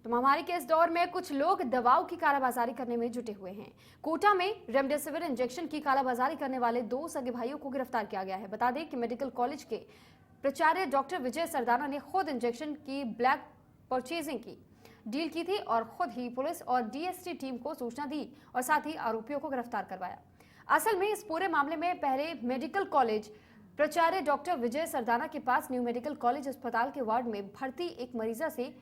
तो महामारी के इस दौर में कुछ लोग दवाओं की कालाबाजारी करने में जुटे हुए हैं। कोटा में रेमडेसिविर इंजेक्शन की कालाबाजारी करने वाले 2 सगे भाइयों को गिरफ्तार किया गया है। बता दें कि मेडिकल कॉलेज के प्राचार्य डॉक्टर विजय सरदाना ने खुद इंजेक्शन की ब्लैक परचेजिंग की डील की थी और खुद ही पुलिस और डीएसटी टीम को सूचना दी और साथ ही आरोपियों को गिरफ्तार करवाया। असल में इस पूरे मामले में पहले मेडिकल कॉलेज प्राचार्य डॉक्टर विजय सरदाना के पास न्यू मेडिकल कॉलेज अस्पताल के वार्ड में भर्ती एक मरीजा से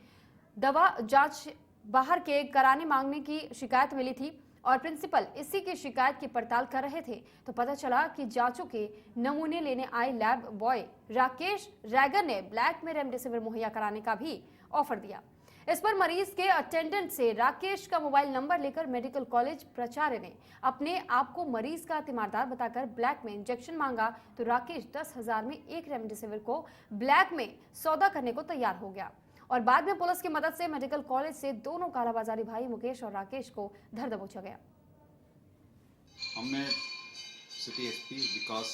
दवा जांच बाहर के कराने मांगने की शिकायत मिली थी और प्रिंसिपल इसी की शिकायत की पड़ताल कर रहे थे तो पता चला कि जांचों के नमूने लेने आए लैब बॉय राकेश रैगर ने ब्लैक में रेमडेसिविर मुहैया कराने का भी ऑफर दिया। इस पर मरीज के अटेंडेंट से राकेश का मोबाइल नंबर लेकर मेडिकल कॉलेज प्राचार्य ने अपने आप को मरीज का तीमारदार बताकर ब्लैक में इंजेक्शन मांगा तो राकेश 10,000 में एक रेमडेसिविर को ब्लैक में सौदा करने को तैयार हो गया और बाद में पुलिस की मदद से मेडिकल कॉलेज से दोनों कालाबाजारी भाई मुकेश और राकेश को धर दबोचा गया। हमने सिटी एसपी विकास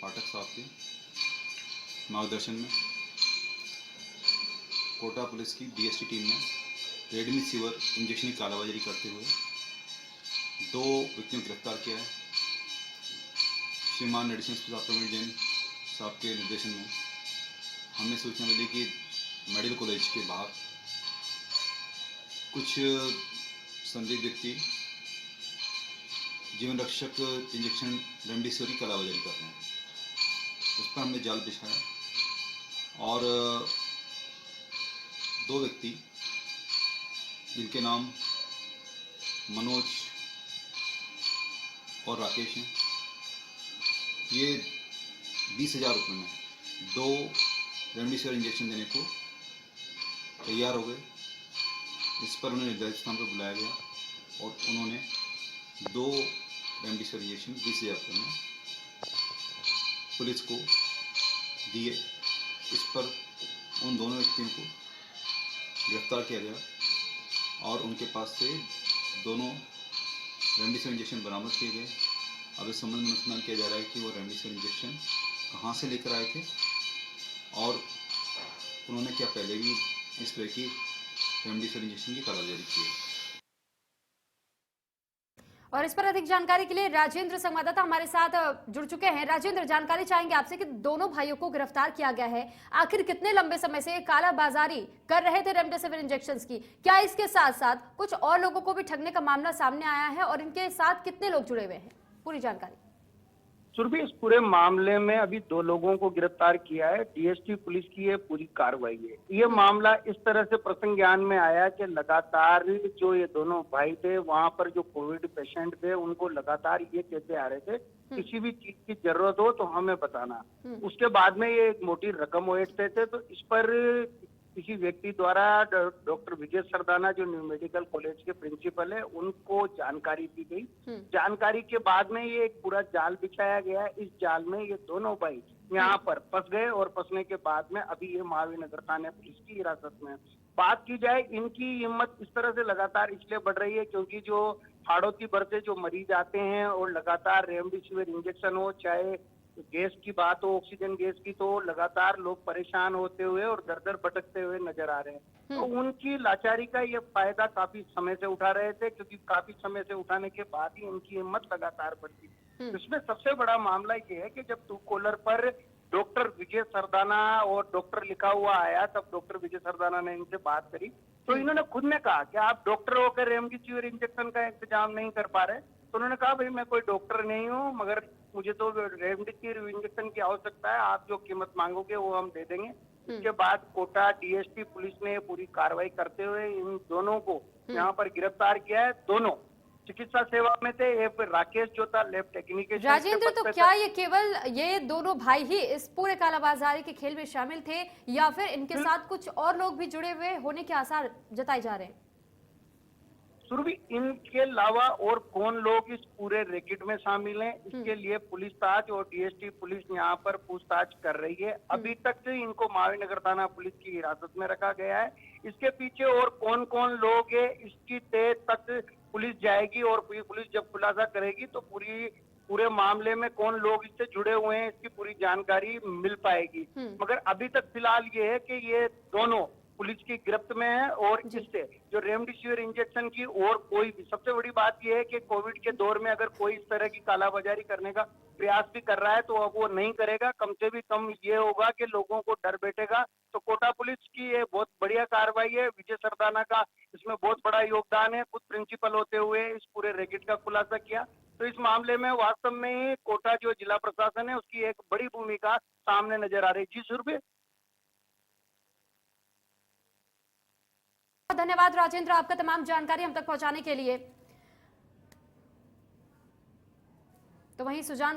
पाठक साहब के मार्गदर्शन में कोटा पुलिस की डीएसटी टीम ने रेमडेसिविर इंजेक्शन की कालाबाजारी करते हुए 2 व्यक्तियों को गिरफ्तार किया है। श्रीमान मेडिसिन प्रवीण जैन साहब के निर्देशन में हमें सूचना मिली कि मेडिकल कॉलेज के बाहर कुछ संदिग्ध व्यक्ति जीवन रक्षक इंजेक्शन रेमडेसिविर की कालाबाजारी कर रहे हैं। उस पर हमने जाल बिछाया और 2 व्यक्ति जिनके नाम मनोज और राकेश हैं, ये 20,000 रुपये में 2 रेमडेसिविर इंजेक्शन देने को तैयार हो गए। इस पर उन्हें निर्धारित स्थान पर बुलाया गया और उन्होंने 2 रेमडेसिविर इंजेक्शन 20,000 रुपये में पुलिस को दिए। इस पर उन दोनों व्यक्तियों को गिरफ्तार किया गया और उनके पास से दोनों रेमडेसिविर इंजेक्शन बरामद किए गए। अब इस संबंध में अनुसंधान किया जा रहा है कि वो रेमडेसिविर इंजेक्शन कहाँ से लेकर आए थे और उन्होंने क्या पहले भी इस तरह की रेमडेसिविर इंजेक्शन की कालाबाजारी की है। और इस पर अधिक जानकारी के लिए राजेंद्र संवाददाता हमारे साथ जुड़ चुके हैं। राजेंद्र, जानकारी चाहेंगे आपसे कि दोनों भाइयों को गिरफ्तार किया गया है, आखिर कितने लंबे समय से कालाबाजारी कर रहे थे रेमडेसिविर इंजेक्शंस की? क्या इसके साथ साथ कुछ और लोगों को भी ठगने का मामला सामने आया है और इनके साथ कितने लोग जुड़े हुए हैं? पूरी जानकारी। सुरभि, इस पूरे मामले में अभी 2 लोगों को गिरफ्तार किया है। डीएसटी पुलिस की ये पूरी कार्रवाई है। ये मामला इस तरह से प्रसंग ज्ञान में आया कि लगातार जो ये दोनों भाई थे वहां पर जो कोविड पेशेंट थे उनको लगातार ये कहते आ रहे थे किसी भी चीज की जरूरत हो तो हमें बताना। उसके बाद में ये एक मोटी रकम ओटते थे तो इस पर किसी व्यक्ति द्वारा डॉक्टर विजय सरदाना जो न्यू मेडिकल कॉलेज के प्रिंसिपल है उनको जानकारी दी गई। जानकारी के बाद में ये एक पूरा जाल बिछाया गया। इस जाल में ये दोनों भाई यहाँ पर फंस गए और फंसने के बाद में अभी ये महावीर नगर थाने पुलिस की हिरासत में। बात की जाए, इनकी हिम्मत इस तरह से लगातार इसलिए बढ़ रही है क्योंकि जो हाड़ोती भर से जो मरीज आते हैं और लगातार रेमडेसिविर इंजेक्शन हो, चाहे गैस की बात हो, ऑक्सीजन गैस की, तो लगातार लोग परेशान होते हुए और दर दर भटकते हुए नजर आ रहे हैं। तो उनकी लाचारी का ये फायदा काफी समय से उठा रहे थे क्योंकि काफी समय से उठाने के बाद ही इनकी हिम्मत लगातार बढ़ती। इसमें सबसे बड़ा मामला ये है कि जब ट्रू कॉलर पर डॉक्टर विजय सरदाना और डॉक्टर लिखा हुआ आया तब डॉक्टर विजय सरदाना ने इनसे बात करी तो इन्होंने खुद ने कहा कि आप डॉक्टर होकर रेमडेसिविर इंजेक्शन का इंतजाम नहीं कर पा रहे। तो उन्होंने कहा भाई मैं कोई डॉक्टर नहीं हूँ मगर मुझे तो रेमडेसिविर इंजेक्शन की आवश्यकता है, आप जो कीमत मांगोगे वो हम दे देंगे। इसके बाद कोटा डीएसटी पुलिस ने पूरी कार्रवाई करते हुए इन दोनों को यहाँ पर गिरफ्तार किया है। दोनों चिकित्सा सेवा में थे। एक राकेश जो था लैब टेक्नीशियन। राजेंद्र, तो क्या ये केवल ये दोनों भाई ही इस पूरे कालाबाजारी के खेल में शामिल थे या फिर इनके साथ कुछ और लोग भी जुड़े हुए होने के आसार जताए जा रहे हैं? सुरभि, इनके अलावा और कौन लोग इस पूरे रैकेट में शामिल हैं इसके लिए पुलिस ताज और डीएसटी पुलिस यहाँ पर पूछताछ कर रही है। अभी तक इनको महावीर नगर थाना पुलिस की हिरासत में रखा गया है। इसके पीछे और कौन कौन लोग हैं इसकी तय तक पुलिस जाएगी और पुलिस जब खुलासा करेगी तो पूरे मामले में कौन लोग इससे जुड़े हुए हैं इसकी पूरी जानकारी मिल पाएगी। मगर अभी तक फिलहाल ये है कि ये दोनों पुलिस की गिरफ्त में है। और जी। इससे जो रेमडेसिविर इंजेक्शन की और कोई भी, सबसे बड़ी बात यह है कि कोविड के दौर में अगर कोई इस तरह की कालाबाजारी करने का प्रयास भी कर रहा है तो अब वो नहीं करेगा। कम से भी कम ये होगा कि लोगों को डर बैठेगा। तो कोटा पुलिस की ये बहुत बढ़िया कार्रवाई है। विजय सरदाना का इसमें बहुत बड़ा योगदान है। खुद प्रिंसिपल होते हुए इस पूरे रैकेट का खुलासा किया। तो इस मामले में वास्तव में ही कोटा जो जिला प्रशासन है उसकी एक बड़ी भूमिका सामने नजर आ रही है। जी सुरभि। धन्यवाद राजेंद्र, आपका तमाम जानकारी हम तक पहुंचाने के लिए। तो वहीं सुजान